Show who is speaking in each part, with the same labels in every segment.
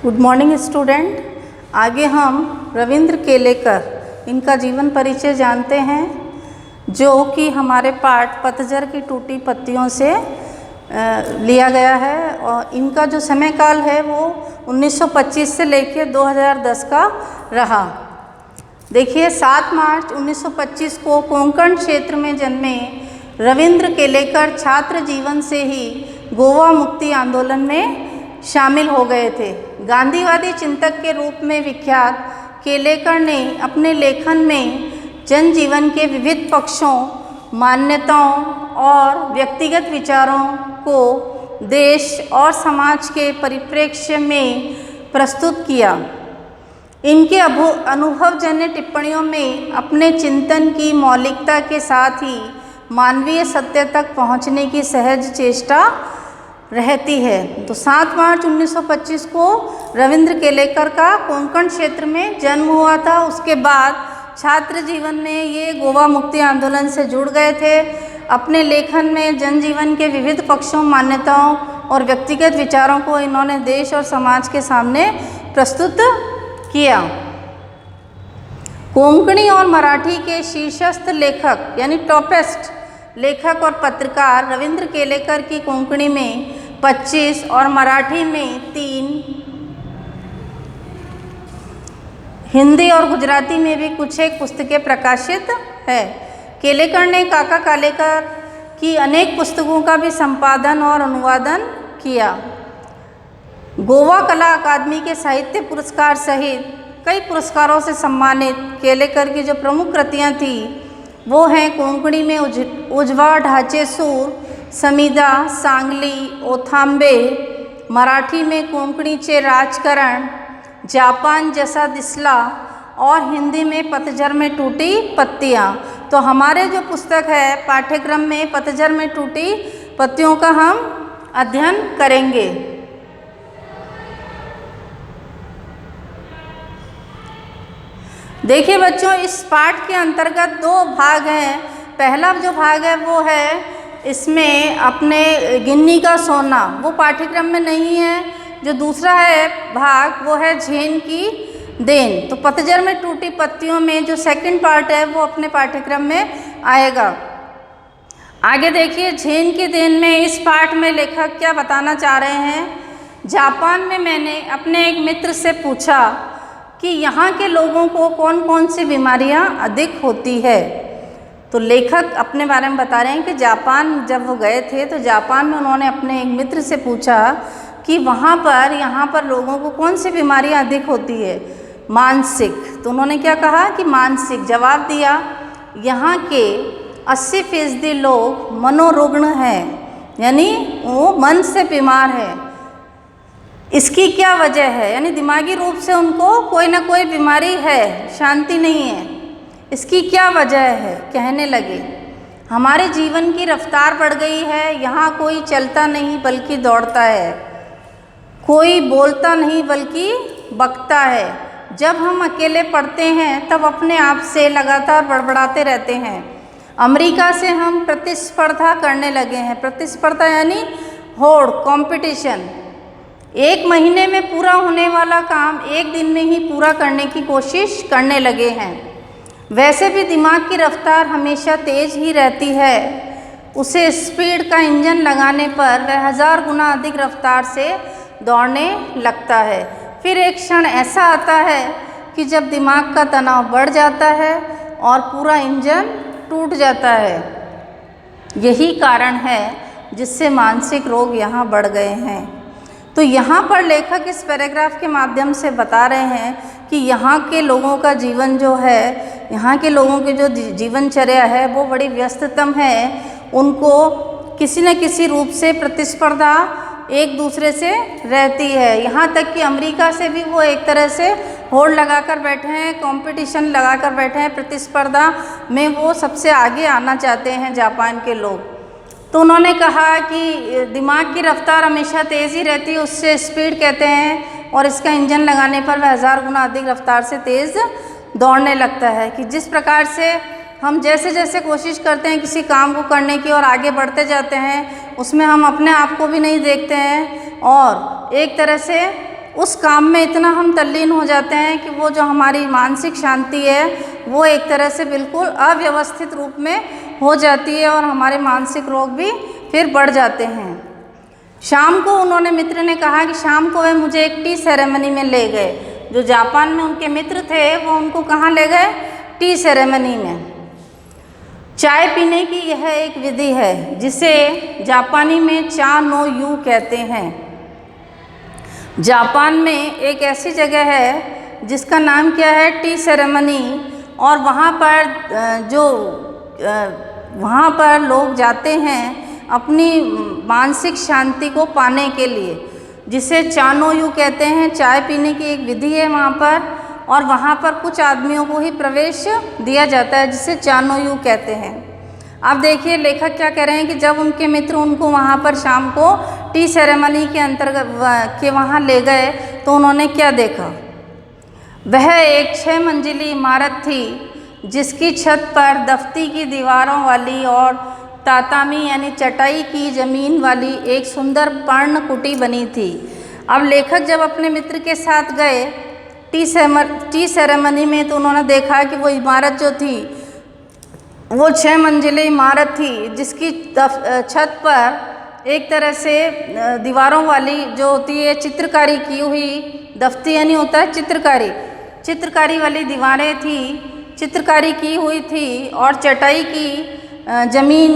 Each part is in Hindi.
Speaker 1: Good morning student. आगे हम रविंद्र केलेकर इनका जीवन परिचय जानते हैं, जो कि हमारे पाठ पतझर की टूटी पत्तियों से लिया गया है। और इनका जो समय काल है वो 1925 से लेकर 2010 का रहा। देखिए, 7 मार्च 1925 को कोंकण क्षेत्र में जन्मे रविंद्र केलेकर छात्र जीवन से ही गोवा मुक्ति आंदोलन में शामिल हो गए थे। गांधीवादी चिंतक के रूप में विख्यात केलेकर ने अपने लेखन में जनजीवन के विविध पक्षों, मान्यताओं और व्यक्तिगत विचारों को देश और समाज के परिप्रेक्ष्य में प्रस्तुत किया। इनके अनुभवजन्य टिप्पणियों में अपने चिंतन की मौलिकता के साथ ही मानवीय सत्य तक पहुंचने की सहज चेष्टा रहती है। तो 7 मार्च 1925 को रविंद्र केलेकर का कोंकण क्षेत्र में जन्म हुआ था। उसके बाद छात्र जीवन में ये गोवा मुक्ति आंदोलन से जुड़ गए थे। अपने लेखन में जनजीवन के विविध पक्षों, मान्यताओं और व्यक्तिगत विचारों को इन्होंने देश और समाज के सामने प्रस्तुत किया। कोंकणी और मराठी के शीर्षस्थ लेखक यानी टॉपेस्ट लेखक और पत्रकार रविंद्र केलेकर की कोंकणी में 25 और मराठी में 3, हिंदी और गुजराती में भी कुछ एक पुस्तकें प्रकाशित है। केलेकर ने काका कालेकर की अनेक पुस्तकों का भी संपादन और अनुवादन किया। गोवा कला अकादमी के साहित्य पुरस्कार सहित कई पुरस्कारों से सम्मानित केलेकर की जो प्रमुख कृतियाँ थी वो हैं कोंकणी में उजवा ढाचे सूर, समीदा, सांगली, ओथांबे, मराठी में कोंकणीचे राजकारण, जापान जैसा दिसला और हिंदी में पतझर में टूटी पत्तियाँ। तो हमारे जो पुस्तक है पाठ्यक्रम में पतझर में टूटी पत्तियों का हम अध्ययन करेंगे। देखिए बच्चों, इस पाठ के अंतर्गत 2 भाग हैं। पहला जो भाग है वो है इसमें अपने गिन्नी का सोना, वो पाठ्यक्रम में नहीं है। जो दूसरा है भाग वो है झेन की देन। तो पतझर में टूटी पत्तियों में जो सेकंड पार्ट है वो अपने पाठ्यक्रम में आएगा। आगे देखिए, झेन की देन में इस पाठ में लेखक क्या बताना चाह रहे हैं। जापान में मैंने अपने एक मित्र से पूछा कि यहाँ के लोगों को कौन कौन सी बीमारियाँ अधिक होती है। तो लेखक अपने बारे में बता रहे हैं कि जापान जब वो गए थे तो जापान में उन्होंने अपने एक मित्र से पूछा कि यहाँ पर लोगों को कौन सी बीमारियाँ अधिक होती है। मानसिक। तो उन्होंने क्या कहा कि मानसिक। जवाब दिया, यहाँ के 80% लोग मनोरुग्ण हैं, यानी वो मन से बीमार है। इसकी क्या वजह है, यानी दिमागी रूप से उनको कोई ना कोई बीमारी है, शांति नहीं है। इसकी क्या वजह है। कहने लगे, हमारे जीवन की रफ्तार बढ़ गई है। यहाँ कोई चलता नहीं बल्कि दौड़ता है, कोई बोलता नहीं बल्कि बकता है। जब हम अकेले पढ़ते हैं तब अपने आप से लगातार बड़बड़ाते रहते हैं। अमेरिका से हम प्रतिस्पर्धा करने लगे हैं। प्रतिस्पर्धा यानी होड़, कंपटीशन। 1 महीने में पूरा होने वाला काम 1 दिन में ही पूरा करने की कोशिश करने लगे हैं। वैसे भी दिमाग की रफ्तार हमेशा तेज ही रहती है। उसे स्पीड का इंजन लगाने पर वह 1000 गुना अधिक रफ्तार से दौड़ने लगता है। फिर एक क्षण ऐसा आता है कि जब दिमाग का तनाव बढ़ जाता है और पूरा इंजन टूट जाता है। यही कारण है जिससे मानसिक रोग यहाँ बढ़ गए हैं। तो यहाँ पर लेखक इस पैराग्राफ के माध्यम से बता रहे हैं कि यहाँ के लोगों का जीवन जो है, यहाँ के लोगों की जो जीवनचर्या है वो बड़ी व्यस्ततम है। उनको किसी न किसी रूप से प्रतिस्पर्धा एक दूसरे से रहती है। यहाँ तक कि अमेरिका से भी वो एक तरह से होड़ लगाकर बैठे हैं, कंपटीशन लगाकर बैठे हैं। प्रतिस्पर्धा में वो सबसे आगे आना चाहते हैं जापान के लोग। तो उन्होंने कहा कि दिमाग की रफ्तार हमेशा तेज़ ही रहती है, उससे स्पीड कहते हैं, और इसका इंजन लगाने पर वह 1000 गुना अधिक रफ्तार से तेज़ दौड़ने लगता है। कि जिस प्रकार से हम जैसे जैसे कोशिश करते हैं किसी काम को करने की और आगे बढ़ते जाते हैं, उसमें हम अपने आप को भी नहीं देखते हैं और एक तरह से उस काम में इतना हम तल्लीन हो जाते हैं कि वो जो हमारी मानसिक शांति है वो एक तरह से बिल्कुल अव्यवस्थित रूप में हो जाती है और हमारे मानसिक रोग भी फिर बढ़ जाते हैं। शाम को उन्होंने, मित्र ने कहा कि शाम को वह मुझे एक टी सेरेमनी में ले गए। जो जापान में उनके मित्र थे वो उनको कहाँ ले गए? टी सेरेमनी में। चाय पीने की यह एक विधि है जिसे जापानी में चा नो यू कहते हैं। जापान में एक ऐसी जगह है जिसका नाम क्या है? T ceremony. और वहाँ पर लोग जाते हैं अपनी मानसिक शांति को पाने के लिए, जिसे चानो यू कहते हैं। चाय पीने की एक विधि है वहाँ पर, और वहाँ पर कुछ आदमियों को ही प्रवेश दिया जाता है जिसे चानो यू कहते हैं। अब देखिए लेखक क्या कह रहे हैं कि जब उनके मित्र उनको वहाँ पर शाम को टी सेरेमनी के अंतर्गत के वहाँ ले गए तो उन्होंने क्या देखा? वह एक 6 मंजिली इमारत थी जिसकी छत पर दफ्ती की दीवारों वाली और तातामी यानी चटाई की ज़मीन वाली एक सुंदर पर्ण कुटी बनी थी। अब लेखक जब अपने मित्र के साथ गए टी सेरेमनी में तो उन्होंने देखा कि वो इमारत जो थी वो 6 मंजिली इमारत थी जिसकी छत पर एक तरह से दीवारों वाली जो होती है चित्रकारी की हुई, दफ्ती यानी होता है चित्रकारी वाली दीवारें थी, चित्रकारी की हुई थी, और चटाई की ज़मीन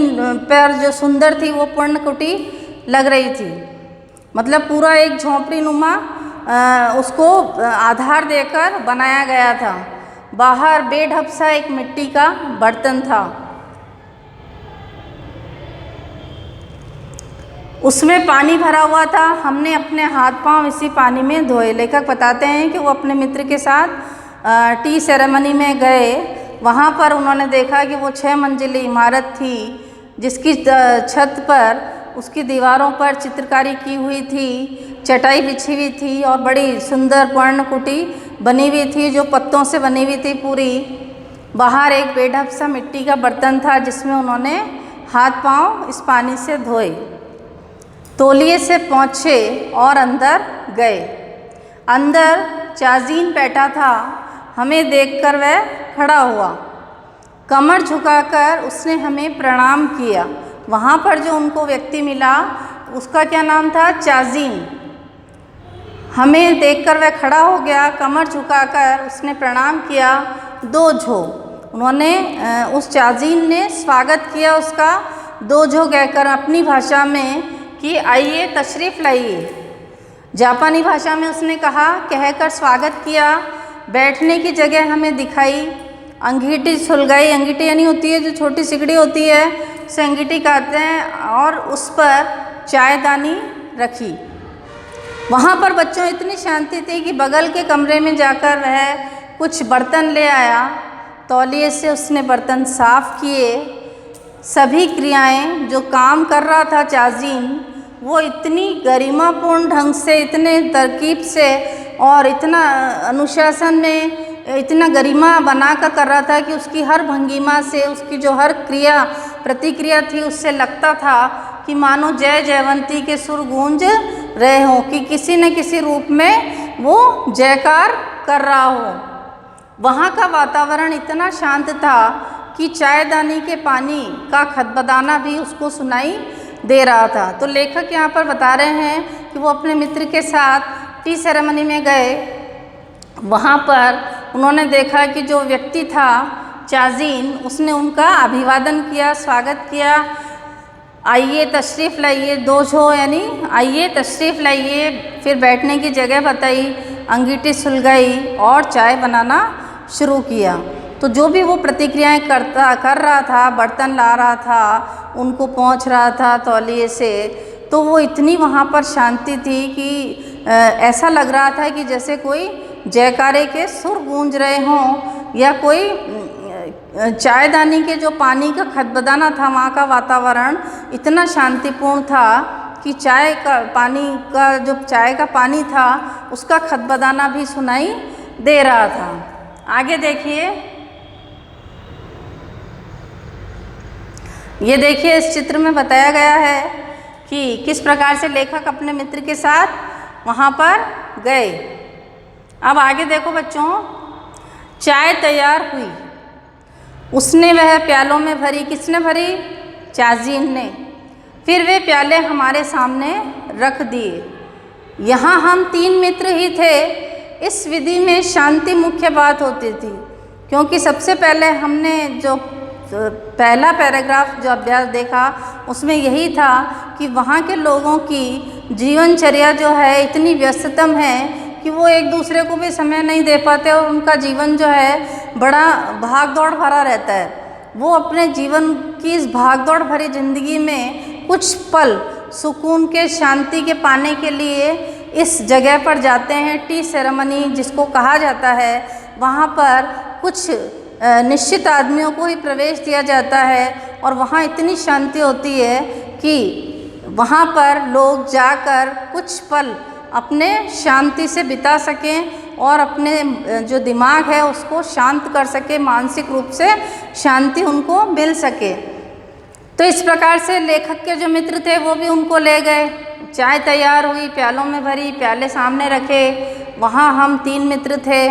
Speaker 1: पर जो सुंदर थी वो पर्ण कुटी लग रही थी। मतलब पूरा एक झोंपड़ी नुमा उसको आधार देकर बनाया गया था। बाहर बेढप सा एक मिट्टी का बर्तन था, उसमें पानी भरा हुआ था। हमने अपने हाथ पांव इसी पानी में धोए। लेखक बताते हैं कि वो अपने मित्र के साथ टी सेरेमनी में गए। वहाँ पर उन्होंने देखा कि वो 6 मंजिली इमारत थी जिसकी छत पर उसकी दीवारों पर चित्रकारी की हुई थी, चटाई बिछी हुई थी और बड़ी सुंदर पर्ण कुटी बनी हुई थी जो पत्तों से बनी हुई थी पूरी। बाहर एक बेढप सा मिट्टी का बर्तन था जिसमें उन्होंने हाथ पांव इस पानी से धोए, तौलिए से पोंछे और अंदर गए। अंदर चाजीन बैठा था। हमें देखकर वह खड़ा हुआ, कमर झुकाकर उसने हमें प्रणाम किया। वहाँ पर जो उनको व्यक्ति मिला उसका क्या नाम था? चाजीन। हमें देखकर वह खड़ा हो गया, कमर झुकाकर उसने प्रणाम किया। दोझो, उन्होंने उस चाजीन ने स्वागत किया उसका दोझो कहकर अपनी भाषा में कि आइए तशरीफ़ लाइए। जापानी भाषा में उसने कहा, कहकर स्वागत किया। बैठने की जगह हमें दिखाई, अंगीठी सुलगाई। अंगीठी यानी होती है जो छोटी सिकड़ी होती है उसे अंगीठी कहते हैं, और उस पर चायदानी रखी। वहाँ पर बच्चों इतनी शांति थी कि बगल के कमरे में जाकर वह कुछ बर्तन ले आया। तौलिए से उसने बर्तन साफ किए। सभी क्रियाएं जो काम कर रहा था चाजीन, वो इतनी गरिमापूर्ण ढंग से, इतने तरकीब से और इतना अनुशासन में, इतना गरिमा बनाकर कर रहा था कि उसकी हर भंगिमा से, उसकी जो हर क्रिया प्रतिक्रिया थी उससे लगता था कि मानो जय जयवंती के सुर गूंज रहे हों, कि किसी न किसी रूप में वो जयकार कर रहा हो। वहाँ का वातावरण इतना शांत था कि चायदानी के पानी का खदबदाना भी उसको सुनाई दे रहा था। तो लेखक यहाँ पर बता रहे हैं कि वो अपने मित्र के साथ टी सेरेमनी में गए। वहाँ पर उन्होंने देखा कि जो व्यक्ति था चाजीन, उसने उनका अभिवादन किया, स्वागत किया। आइए तशरीफ़ लाइए, दोझो यानी आइए तशरीफ़ लाइए। फिर बैठने की जगह बताई, अंगीठी सुलगाई और चाय बनाना शुरू किया। तो जो भी वो प्रतिक्रियाएं कर रहा था, बर्तन ला रहा था, उनको पोंछ रहा था तौलिए से, तो वो इतनी वहाँ पर शांति थी कि ऐसा लग रहा था कि जैसे कोई जयकारे के सुर गूंज रहे हों, या कोई चायदानी के जो पानी का खदबदाना था, वहाँ का वातावरण इतना शांतिपूर्ण था कि चाय का पानी था उसका खदबदाना भी सुनाई दे रहा था। आगे देखिए, ये देखिए इस चित्र में बताया गया है कि किस प्रकार से लेखक अपने मित्र के साथ वहाँ पर गए। अब आगे देखो बच्चों, चाय तैयार हुई, उसने वह प्यालों में भरी। किसने भरी? चाजीन ने। फिर वे प्याले हमारे सामने रख दिए। यहाँ हम 3 मित्र ही थे। इस विधि में शांति मुख्य बात होती थी, क्योंकि सबसे पहले हमने जो पहला पैराग्राफ जो अभ्यास देखा उसमें यही था कि वहाँ के लोगों की जीवनचर्या जो है इतनी व्यस्ततम है कि वो एक दूसरे को भी समय नहीं दे पाते और उनका जीवन जो है बड़ा भाग दौड़ भरा रहता है। वो अपने जीवन की इस भाग दौड़ भरी ज़िंदगी में कुछ पल सुकून के, शांति के पाने के लिए इस जगह पर जाते हैं। टी सेरेमनी जिसको कहा जाता है, वहाँ पर कुछ निश्चित आदमियों को ही प्रवेश दिया जाता है और वहाँ इतनी शांति होती है कि वहाँ पर लोग जाकर कुछ पल अपने शांति से बिता सकें और अपने जो दिमाग है उसको शांत कर सके, मानसिक रूप से शांति उनको मिल सके। तो इस प्रकार से लेखक के जो मित्र थे वो भी उनको ले गए। चाय तैयार हुई, प्यालों में भरी, प्याले सामने रखे। वहाँ हम 3 मित्र थे।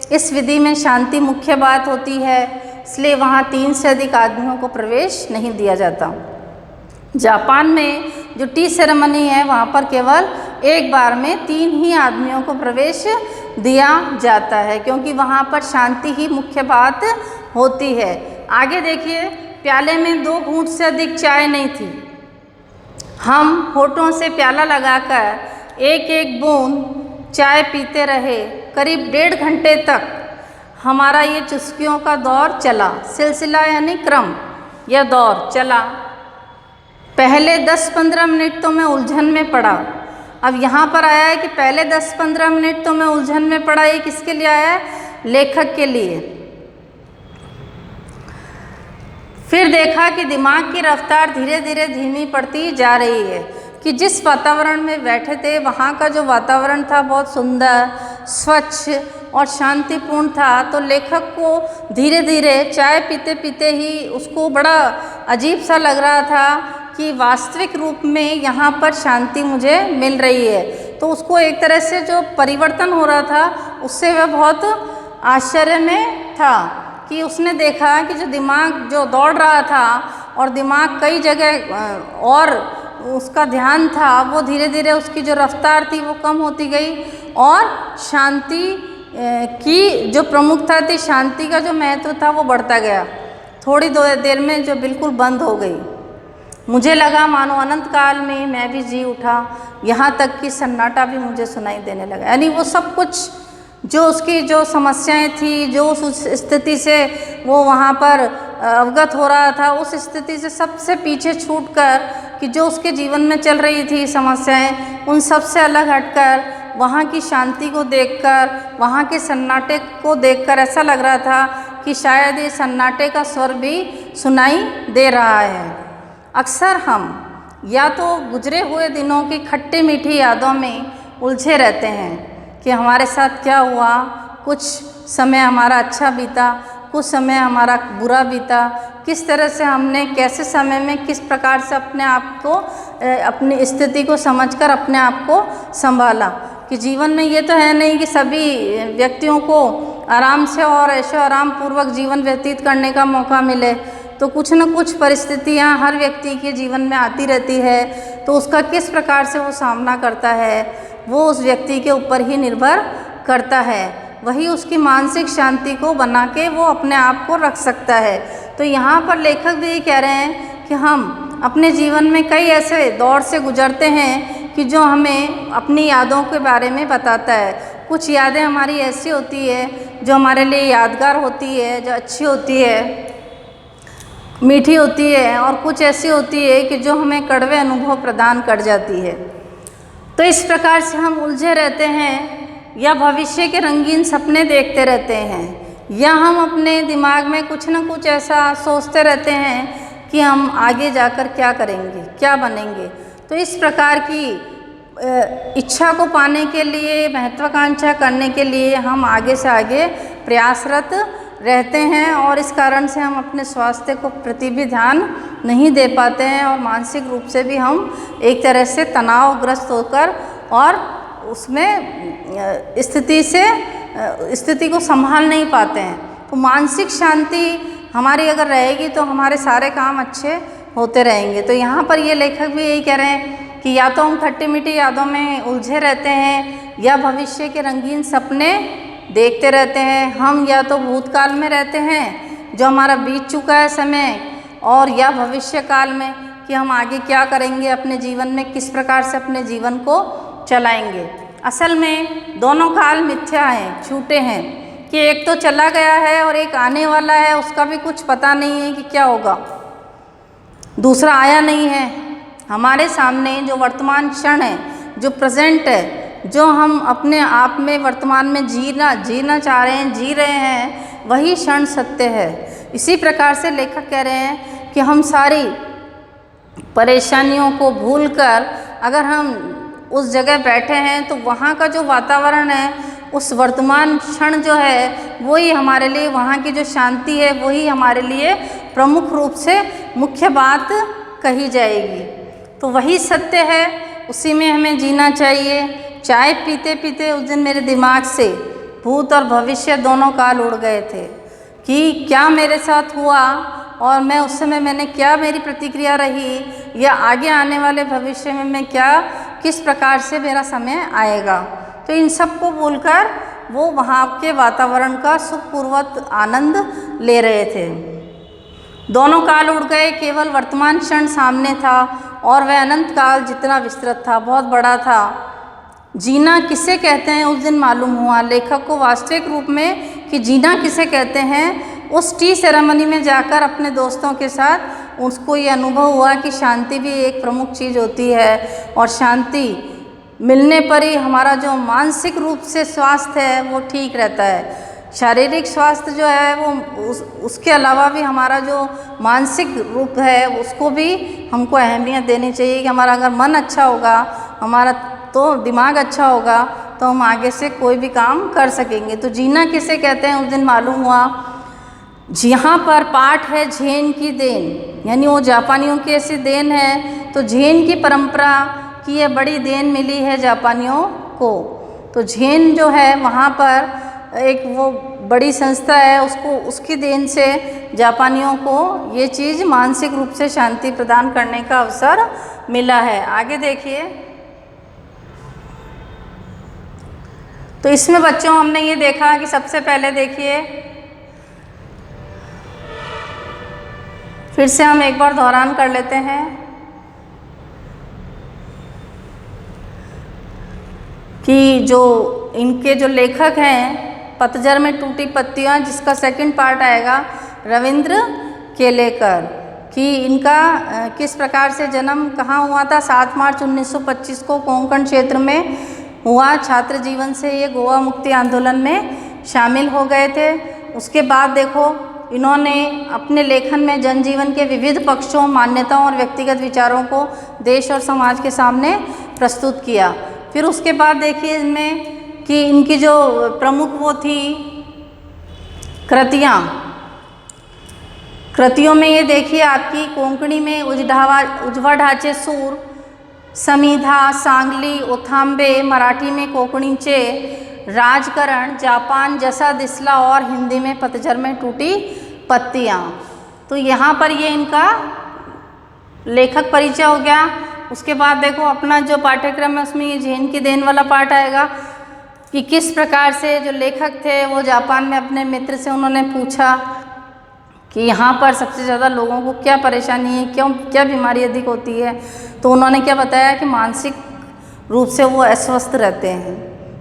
Speaker 1: इस विधि में शांति मुख्य बात होती है, इसलिए वहाँ 3 से अधिक आदमियों को प्रवेश नहीं दिया जाता। जापान में जो टी सेरेमनी है वहाँ पर केवल एक बार में 3 ही आदमियों को प्रवेश दिया जाता है, क्योंकि वहाँ पर शांति ही मुख्य बात होती है। आगे देखिए, प्याले में 2 घूंट से अधिक चाय नहीं थी। हम होठों से प्याला लगाकर एक एक बूंद चाय पीते रहे। करीब 1.5 घंटे तक हमारा ये चुस्कियों का दौर चला। सिलसिला यानी क्रम, यह दौर चला। पहले 10-15 मिनट तो मैं उलझन में पड़ा। अब यहाँ पर आया है कि पहले 10-15 मिनट तो मैं उलझन में पड़ा। ये किसके लिए आया है? लेखक के लिए। फिर देखा कि दिमाग की रफ्तार धीरे धीरे धीमी पड़ती जा रही है, कि जिस वातावरण में बैठे थे वहाँ का जो वातावरण था बहुत सुंदर, स्वच्छ और शांतिपूर्ण था। तो लेखक को धीरे धीरे चाय पीते पीते ही उसको बड़ा अजीब सा लग रहा था कि वास्तविक रूप में यहाँ पर शांति मुझे मिल रही है। तो उसको एक तरह से जो परिवर्तन हो रहा था उससे वह बहुत आश्चर्य में था कि उसने देखा कि जो दिमाग जो दौड़ रहा था और दिमाग कई जगह और उसका ध्यान था, वो धीरे धीरे उसकी जो रफ्तार थी वो कम होती गई और शांति की जो प्रमुखता थी, शांति का जो महत्व था वो बढ़ता गया। थोड़ी देर में जो बिल्कुल बंद हो गई। मुझे लगा मानो अनंत काल में मैं भी जी उठा, यहाँ तक कि सन्नाटा भी मुझे सुनाई देने लगा। यानी वो सब कुछ जो उसकी जो समस्याएं थी, जो उस स्थिति से वो वहाँ पर अवगत हो रहा था, उस स्थिति से सबसे पीछे छूटकर कि जो उसके जीवन में चल रही थी समस्याएं, उन सब से अलग हटकर वहाँ की शांति को देखकर, वहाँ के सन्नाटे को देखकर ऐसा लग रहा था कि शायद ये सन्नाटे का स्वर भी सुनाई दे रहा है। अक्सर हम या तो गुजरे हुए दिनों की खट्टी मीठी यादों में उलझे रहते हैं कि हमारे साथ क्या हुआ। कुछ समय हमारा अच्छा बीता, कुछ समय हमारा बुरा बीता, किस तरह से हमने कैसे समय में किस प्रकार से अपने आप को, अपनी स्थिति को समझकर अपने आप को संभाला। कि जीवन में ये तो है नहीं कि सभी व्यक्तियों को आराम से और ऐशो आराम पूर्वक जीवन व्यतीत करने का मौका मिले। तो कुछ न कुछ परिस्थितियाँ हर व्यक्ति के जीवन में आती रहती है, तो उसका किस प्रकार से वो सामना करता है वो उस व्यक्ति के ऊपर ही निर्भर करता है। वही उसकी मानसिक शांति को बना के वो अपने आप को रख सकता है। तो यहाँ पर लेखक भी ये कह रहे हैं कि हम अपने जीवन में कई ऐसे दौर से गुजरते हैं कि जो हमें अपनी यादों के बारे में बताता है। कुछ यादें हमारी ऐसी होती है जो हमारे लिए यादगार होती है, जो अच्छी होती है, मीठी होती है, और कुछ ऐसी होती है कि जो हमें कड़वे अनुभव प्रदान कर जाती है। तो इस प्रकार से हम उलझे रहते हैं, या भविष्य के रंगीन सपने देखते रहते हैं, या हम अपने दिमाग में कुछ न कुछ ऐसा सोचते रहते हैं कि हम आगे जाकर क्या करेंगे, क्या बनेंगे। तो इस प्रकार की इच्छा को पाने के लिए, महत्वाकांक्षा करने के लिए हम आगे से आगे प्रयासरत रहते हैं, और इस कारण से हम अपने स्वास्थ्य को प्रति भी ध्यान नहीं दे पाते हैं, और मानसिक रूप से भी हम एक तरह से तनावग्रस्त होकर और उसमें स्थिति को संभाल नहीं पाते हैं। तो मानसिक शांति हमारी अगर रहेगी तो हमारे सारे काम अच्छे होते रहेंगे। तो यहाँ पर ये लेखक भी यही कह रहे हैं कि या तो हम खट्टी मीठी यादों में उलझे रहते हैं या भविष्य के रंगीन सपने देखते रहते हैं। हम या तो भूतकाल में रहते हैं जो हमारा बीत चुका है समय, और या भविष्य काल में कि हम आगे क्या करेंगे अपने जीवन में, किस प्रकार से अपने जीवन को चलाएंगे। असल में दोनों काल मिथ्या हैं, झूठे हैं, कि एक तो चला गया है और एक आने वाला है, उसका भी कुछ पता नहीं है कि क्या होगा। दूसरा आया नहीं है। हमारे सामने जो वर्तमान क्षण है, जो प्रेजेंट है, जो हम अपने आप में वर्तमान में जीना चाह रहे हैं, जी रहे हैं, वही क्षण सत्य है। इसी प्रकार से लेखक कह रहे हैं कि हम सारी परेशानियों को भूलकर अगर हम उस जगह बैठे हैं तो वहाँ का जो वातावरण है, उस वर्तमान क्षण जो है, वही हमारे लिए, वहाँ की जो शांति है, वही हमारे लिए प्रमुख रूप से मुख्य बात कही जाएगी। तो वही सत्य है, उसी में हमें जीना चाहिए। चाय पीते पीते उस दिन मेरे दिमाग से भूत और भविष्य दोनों काल उड़ गए थे कि क्या मेरे साथ हुआ और मैं उस समय मैंने क्या, मेरी प्रतिक्रिया रही, या आगे आने वाले भविष्य में मैं क्या, किस प्रकार से मेरा समय आएगा। तो इन सब को भूलकर वो वहाँ के वातावरण का सुखपूर्वक आनंद ले रहे थे। दोनों काल उड़ गए, केवल वर्तमान क्षण सामने था और वह अनंत काल जितना विस्तृत था, बहुत बड़ा था। जीना किसे कहते हैं उस दिन मालूम हुआ लेखक को वास्तविक रूप में कि जीना किसे कहते हैं। उस टी सेरेमनी में जाकर अपने दोस्तों के साथ उसको ये अनुभव हुआ कि शांति भी एक प्रमुख चीज़ होती है, और शांति मिलने पर ही हमारा जो मानसिक रूप से स्वास्थ्य है वो ठीक रहता है। शारीरिक स्वास्थ्य जो है वो उसके अलावा भी हमारा जो मानसिक रूप है उसको भी हमको अहमियत देनी चाहिए कि हमारा अगर मन अच्छा होगा, हमारा तो दिमाग अच्छा होगा, तो हम आगे से कोई भी काम कर सकेंगे। तो जीना किसे कहते हैं उस दिन मालूम हुआ। यहाँ पर पाठ है झेन की देन, यानी वो जापानियों की ऐसी देन है। तो झेन की परंपरा की ये बड़ी देन मिली है जापानियों को। तो झेन जो है वहाँ पर एक वो बड़ी संस्था है, उसकी देन से जापानियों को ये चीज़ मानसिक रूप से शांति प्रदान करने का अवसर मिला है। आगे देखिए। तो इसमें बच्चों हमने ये देखा कि सबसे पहले देखिए, फिर से हम एक बार दोहरान कर लेते हैं कि जो इनके जो लेखक हैं, पतझर में टूटी पत्तियां, जिसका सेकंड पार्ट आएगा रविंद्र केलेकर, कि इनका किस प्रकार से जन्म कहाँ हुआ था। 7 मार्च 1925 को कोंकण क्षेत्र में हुआ। छात्र जीवन से ये गोवा मुक्ति आंदोलन में शामिल हो गए थे। उसके बाद देखो इन्होंने अपने लेखन में जनजीवन के विविध पक्षों, मान्यताओं और व्यक्तिगत विचारों को देश और समाज के सामने प्रस्तुत किया। फिर उसके बाद देखिए इनमें कि इनकी जो प्रमुख वो थी कृतियों में ये देखिए आपकी कोंकणी में उजवा ढाचे सूर, समीधा, सांगली, ओथांबे, मराठी में कोंकणीचे, राजकरण, जापान जैसा दिसला, और हिंदी में पतझर में टूटी पत्तियाँ। तो यहाँ पर ये इनका लेखक परिचय हो गया। उसके बाद देखो अपना जो पाठ्यक्रम है उसमें ये झेन की देन वाला पाठ आएगा कि किस प्रकार से जो लेखक थे वो जापान में अपने मित्र से उन्होंने पूछा कि यहाँ पर सबसे ज़्यादा लोगों को क्या परेशानी है, क्या बीमारी अधिक होती है। तो उन्होंने क्या बताया कि मानसिक रूप से वो अस्वस्थ रहते हैं,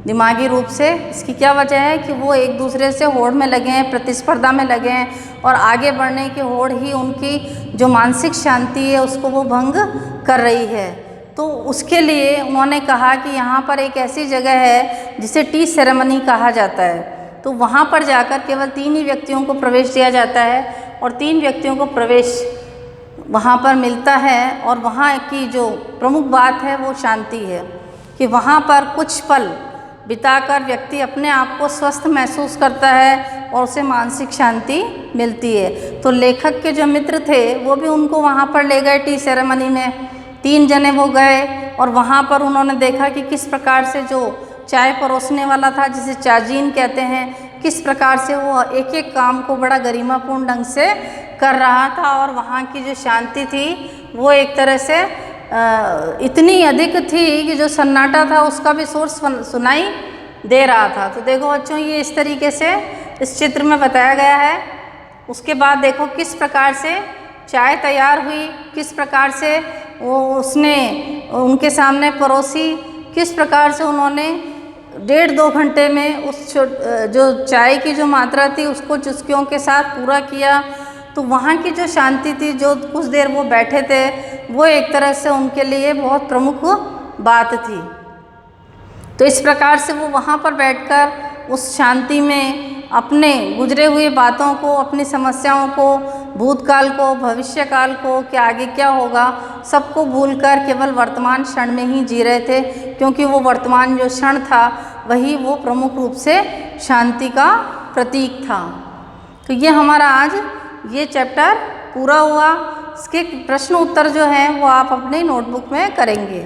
Speaker 1: दिमागी रूप से। इसकी क्या वजह है कि वो एक दूसरे से होड़ में लगे हैं, प्रतिस्पर्धा में लगे हैं, और आगे बढ़ने की होड़ ही उनकी जो मानसिक शांति है उसको वो भंग कर रही है। तो उसके लिए उन्होंने कहा कि यहाँ पर एक ऐसी जगह है जिसे टी सेरेमनी कहा जाता है। तो वहाँ पर जाकर केवल 3 ही व्यक्तियों को प्रवेश दिया जाता है, और 3 व्यक्तियों को प्रवेश वहाँ पर मिलता है। और वहाँ की जो प्रमुख बात है वो शांति है कि वहाँ पर कुछ पल बिताकर व्यक्ति अपने आप को स्वस्थ महसूस करता है और उसे मानसिक शांति मिलती है। तो लेखक के जो मित्र थे वो भी उनको वहाँ पर ले गए टी सेरेमनी में। 3 जने वो गए और वहाँ पर उन्होंने देखा कि किस प्रकार से जो चाय परोसने वाला था, जिसे चाजीन कहते हैं, किस प्रकार से वो एक एक काम को बड़ा गरिमापूर्ण ढंग से कर रहा था। और वहाँ की जो शांति थी वो एक तरह से इतनी अधिक थी कि जो सन्नाटा था उसका भी शोर सुनाई दे रहा था। तो देखो बच्चों, ये इस तरीके से इस चित्र में बताया गया है। उसके बाद देखो किस प्रकार से चाय तैयार हुई, किस प्रकार से वो उसने उनके सामने परोसी, किस प्रकार से उन्होंने 1.5-2 घंटे में उस जो चाय की जो मात्रा थी उसको चुस्कियों के साथ पूरा किया। तो वहाँ की जो शांति थी, जो कुछ देर वो बैठे थे, वो एक तरह से उनके लिए बहुत प्रमुख बात थी। तो इस प्रकार से वो वहाँ पर बैठकर उस शांति में अपने गुजरे हुए बातों को, अपनी समस्याओं को, भूतकाल को, भविष्यकाल को, कि आगे क्या होगा, सबको भूलकर केवल वर्तमान क्षण में ही जी रहे थे, क्योंकि वो वर्तमान जो क्षण था वही वो प्रमुख रूप से शांति का प्रतीक था। तो ये हमारा आज ये चैप्टर पूरा हुआ। इसके प्रश्न उत्तर जो हैं वो आप अपनी नोटबुक में करेंगे।